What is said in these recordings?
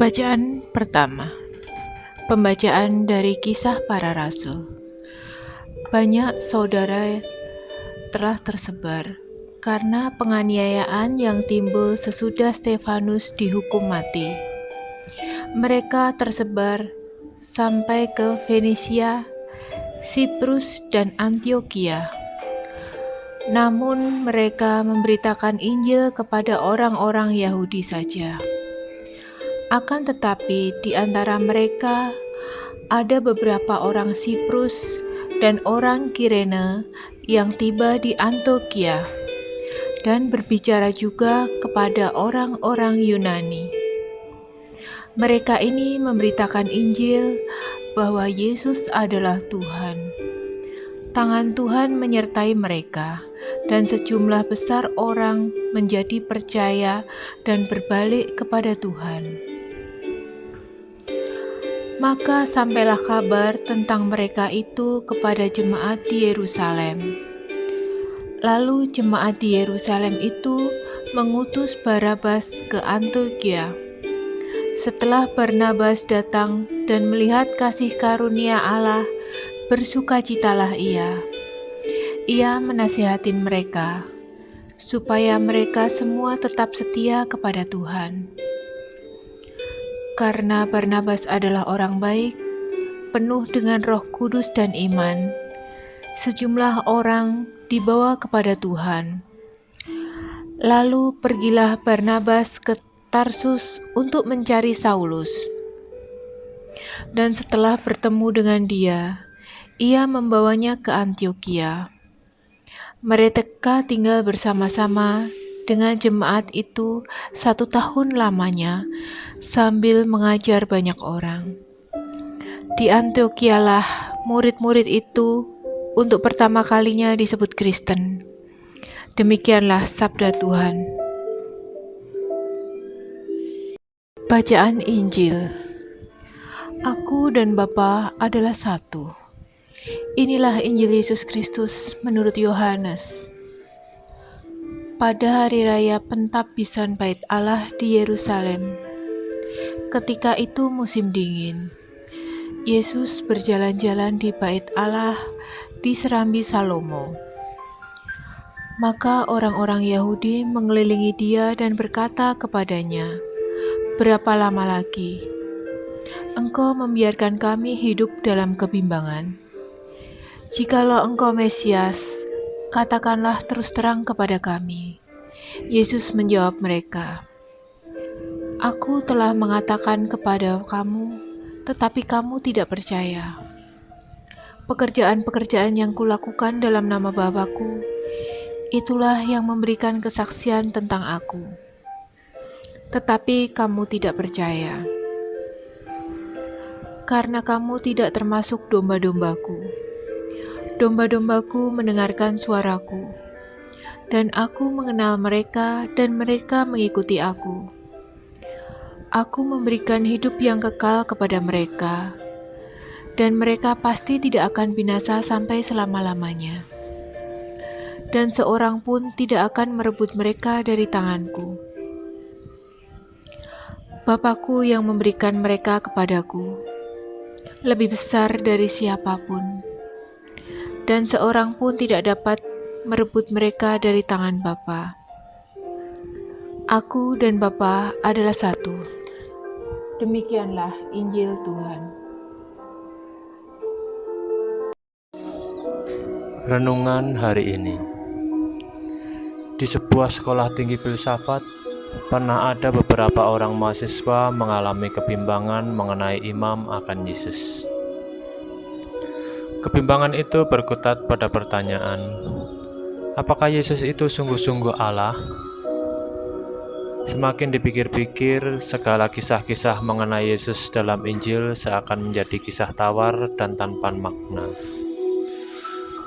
Bacaan pertama. Pembacaan dari Kisah Para Rasul. Banyak saudara telah tersebar karena penganiayaan yang timbul sesudah Stefanus dihukum mati. Mereka tersebar sampai ke Fenisia, Siprus, dan Antiokhia. Namun mereka memberitakan Injil kepada orang-orang Yahudi saja. Akan tetapi di antara mereka ada beberapa orang Siprus dan orang Kirene yang tiba di Antiokhia dan berbicara juga kepada orang-orang Yunani. Mereka ini memberitakan Injil bahwa Yesus adalah Tuhan. Tangan Tuhan menyertai mereka, dan sejumlah besar orang menjadi percaya dan berbalik kepada Tuhan. Maka sampailah kabar tentang mereka itu kepada jemaat di Yerusalem. Lalu jemaat di Yerusalem itu mengutus Barnabas ke Antiokhia. Setelah Barnabas datang dan melihat kasih karunia Allah, bersukacitalah ia. Ia menasihatin mereka, supaya mereka semua tetap setia kepada Tuhan. Karena Barnabas adalah orang baik, penuh dengan Roh Kudus dan iman, sejumlah orang dibawa kepada Tuhan. Lalu pergilah Barnabas ke Tarsus untuk mencari Saulus. Dan setelah bertemu dengan dia, ia membawanya ke Antiokhia. Mereka tinggal bersama-sama dengan jemaat itu 1 tahun lamanya, sambil mengajar banyak orang. Di Antiokhia murid-murid itu untuk pertama kalinya disebut Kristen. Demikianlah sabda Tuhan. Bacaan Injil. Aku dan Bapa adalah satu. Inilah Injil Yesus Kristus menurut Yohanes. Pada hari raya Pentabisan Bait Allah di Yerusalem, ketika itu musim dingin, Yesus berjalan-jalan di Bait Allah di Serambi Salomo. Maka orang-orang Yahudi mengelilingi dia dan berkata kepadanya, "Berapa lama lagi Engkau membiarkan kami hidup dalam kebimbangan? Jikalau Engkau Mesias, katakanlah terus terang kepada kami." Yesus menjawab mereka, "Aku telah mengatakan kepada kamu, tetapi kamu tidak percaya. Pekerjaan-pekerjaan yang kulakukan dalam nama Bapa-Ku, itulah yang memberikan kesaksian tentang Aku. Tetapi kamu tidak percaya. Karena kamu tidak termasuk domba-dombaku. Domba-dombaku mendengarkan suaraku, dan Aku mengenal mereka, dan mereka mengikuti Aku. Aku memberikan hidup yang kekal kepada mereka, dan mereka pasti tidak akan binasa sampai selama-lamanya. Dan seorang pun tidak akan merebut mereka dari tanganku. Bapa-Ku yang memberikan mereka kepadaku lebih besar dari siapapun, dan seorang pun tidak dapat merebut mereka dari tangan Bapa. Aku dan Bapa adalah satu." Demikianlah Injil Tuhan. Renungan hari ini. Di sebuah sekolah tinggi filsafat, pernah ada beberapa orang mahasiswa mengalami kebimbangan mengenai imam akan Yesus. Kebimbangan itu berkutat pada pertanyaan, apakah Yesus itu sungguh-sungguh Allah? Semakin dipikir-pikir, segala kisah-kisah mengenai Yesus dalam Injil seakan menjadi kisah tawar dan tanpa makna.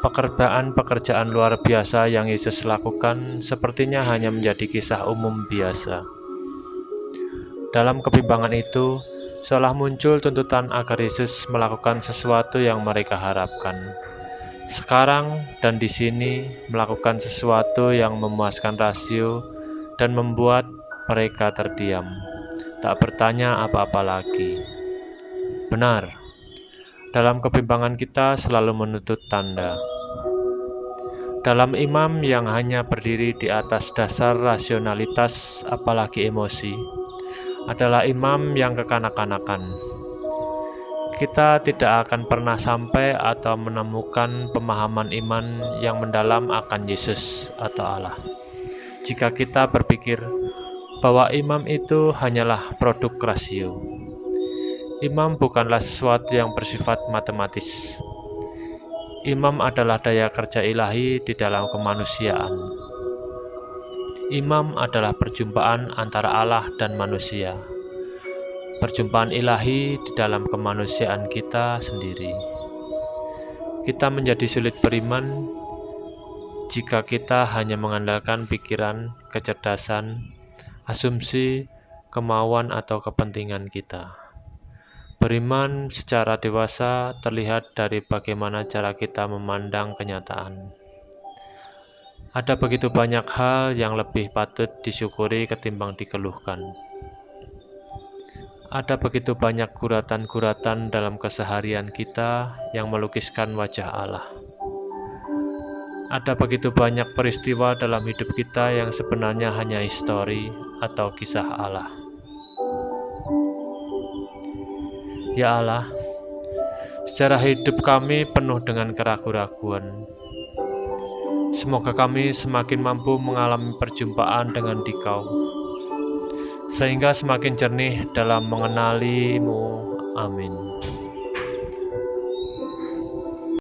Pekerjaan-pekerjaan luar biasa yang Yesus lakukan sepertinya hanya menjadi kisah umum biasa. Dalam kebimbangan itu, seolah muncul tuntutan agar Yesus melakukan sesuatu yang mereka harapkan. Sekarang dan di sini, melakukan sesuatu yang memuaskan rasio dan membuat mereka terdiam. tak bertanya apa-apa lagi. Benar, dalam kebimbangan kita selalu menuntut tanda. Dalam imam yang hanya berdiri di atas dasar rasionalitas apalagi emosi, adalah imam yang kekanak-kanakan. Kita tidak akan pernah sampai atau menemukan pemahaman iman yang mendalam akan Yesus atau Allah. Jika kita berpikir bahwa imam itu hanyalah produk rasio. Imam bukanlah sesuatu yang bersifat matematis. Imam adalah daya kerja ilahi di dalam kemanusiaan. Imam adalah perjumpaan antara Allah dan manusia. Perjumpaan ilahi di dalam kemanusiaan kita sendiri. Kita menjadi sulit beriman jika kita hanya mengandalkan pikiran, kecerdasan, asumsi, kemauan atau kepentingan kita. Beriman secara dewasa terlihat dari bagaimana cara kita memandang kenyataan. Ada begitu banyak hal yang lebih patut disyukuri ketimbang dikeluhkan. Ada begitu banyak guratan-guratan dalam keseharian kita yang melukiskan wajah Allah. Ada begitu banyak peristiwa dalam hidup kita yang sebenarnya hanya histori atau kisah Allah. Ya Allah, sejarah hidup kami penuh dengan keraguan-raguan. Semoga kami semakin mampu mengalami perjumpaan dengan Dikau, sehingga semakin jernih dalam mengenali-Mu. Amin.